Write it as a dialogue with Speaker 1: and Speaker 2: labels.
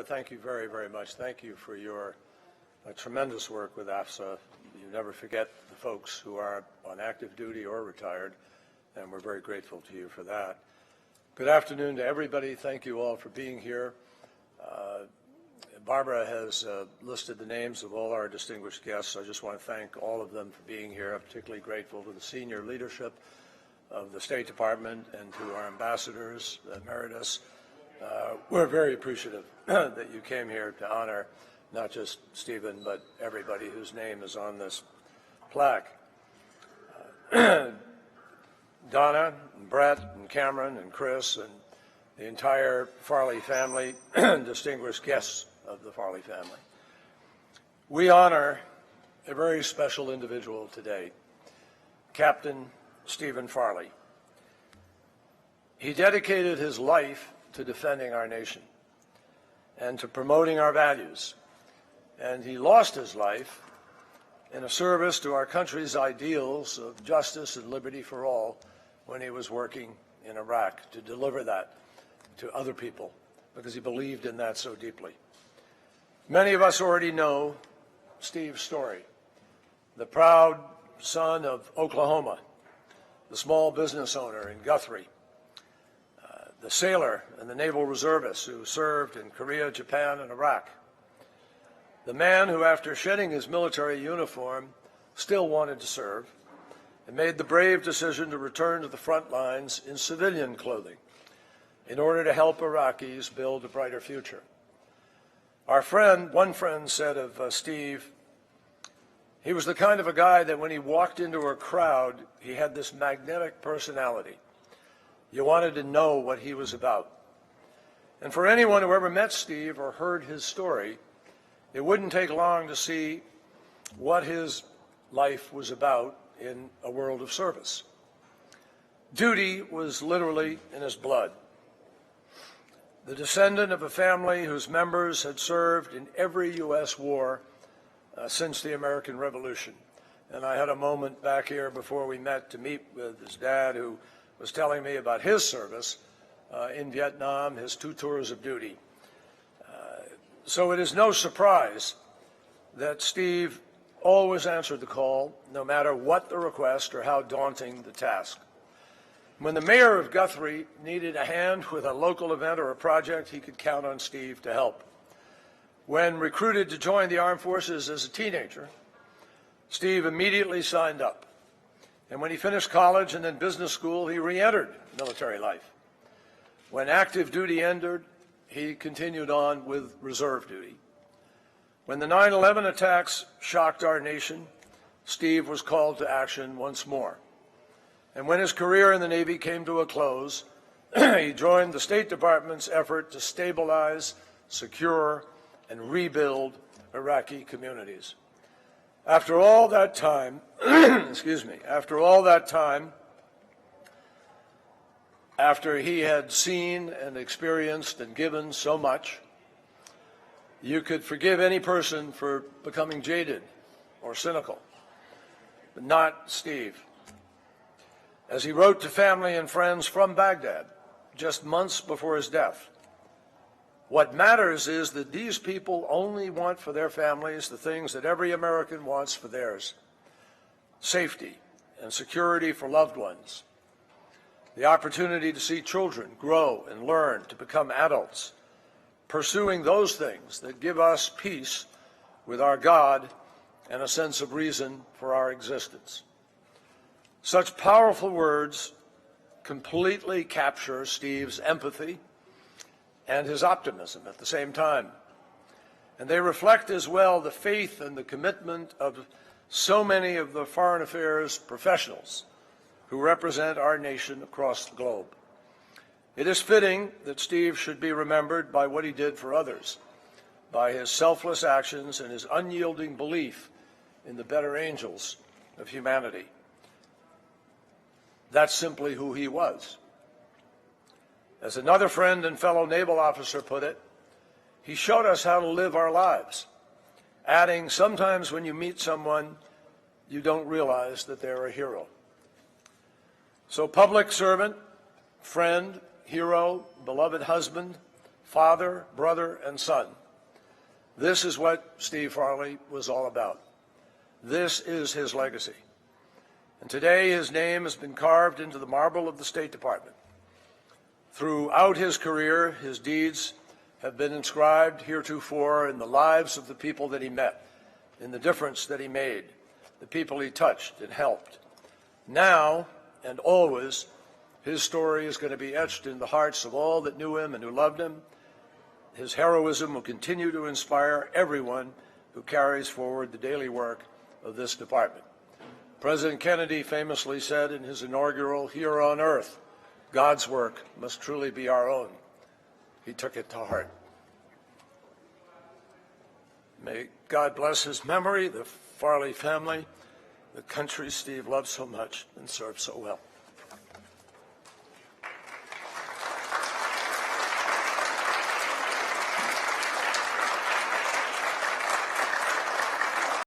Speaker 1: thank you very, very much. Thank you for your tremendous work with AFSA. You never forget the folks who are on active duty or retired, and we're very grateful to you for that. Good afternoon to everybody. Thank you all for being here. Barbara has listed the names of all our distinguished guests. I just want to thank all of them for being here. I'm particularly grateful to the senior leadership of the State Department and to our ambassadors, emeritus. We're very appreciative that you came here to honor not just Stephen, but everybody whose name is on this plaque. Donna, and Brett, and Cameron, and Chris, and the entire Farley family, distinguished guests of the Farley family. We honor a very special individual today, Captain Stephen Farley. He dedicated his life to defending our nation and to promoting our values, and he lost his life in a service to our country's ideals of justice and liberty for all when he was working in Iraq to deliver that to other people because he believed in that so deeply. Many of us already know Steve's story, the proud son of Oklahoma, the small business owner in Guthrie, the sailor and the naval reservist who served in Korea, Japan, and Iraq, the man who, after shedding his military uniform, still wanted to serve and made the brave decision to return to the front lines in civilian clothing in order to help Iraqis build a brighter future. One friend said of Steve, he was the kind of a guy that when he walked into a crowd, he had this magnetic personality. You wanted to know what he was about. And for anyone who ever met Steve or heard his story, it wouldn't take long to see what his life was about in a world of service. Duty was literally in his blood. The descendant of a family whose members had served in every U.S. war since the American Revolution. And I had a moment back here before we met to meet with his dad, who was telling me about his service in Vietnam, his 2 tours of duty. So it is no surprise that Steve always answered the call, no matter what the request or how daunting the task. When the mayor of Guthrie needed a hand with a local event or a project, he could count on Steve to help. When recruited to join the armed forces as a teenager, Steve immediately signed up. And when he finished college and then business school, he re-entered military life. When active duty ended, he continued on with reserve duty. When the 9/11 attacks shocked our nation, Steve was called to action once more. And when his career in the Navy came to a close, he joined the State Department's effort to stabilize, secure, and rebuild Iraqi communities. After all that time, after he had seen and experienced and given so much, you could forgive any person for becoming jaded or cynical, but not Steve. As he wrote to family and friends from Baghdad just months before his death, what matters is that these people only want for their families the things that every American wants for theirs: safety and security for loved ones, the opportunity to see children grow and learn to become adults, pursuing those things that give us peace with our God and a sense of reason for our existence. Such powerful words completely capture Steve's empathy and his optimism at the same time. And they reflect as well the faith and the commitment of so many of the foreign affairs professionals who represent our nation across the globe. It is fitting that Steve should be remembered by what he did for others, by his selfless actions and his unyielding belief in the better angels of humanity. That's simply who he was. As another friend and fellow naval officer put it, he showed us how to live our lives, adding, sometimes when you meet someone, you don't realize that they're a hero. So public servant, friend, hero, beloved husband, father, brother, and son. This is what Steve Farley was all about. This is his legacy. And today his name has been carved into the marble of the State Department. Throughout his career, his deeds have been inscribed heretofore in the lives of the people that he met, in the difference that he made, the people he touched and helped. Now and always, his story is going to be etched in the hearts of all that knew him and who loved him. His heroism will continue to inspire everyone who carries forward the daily work of this department. President Kennedy famously said in his inaugural "Here on Earth, God's work must truly be our own." He took it to heart. May God bless his memory, the Farley family, the country Steve loved so much and served so well.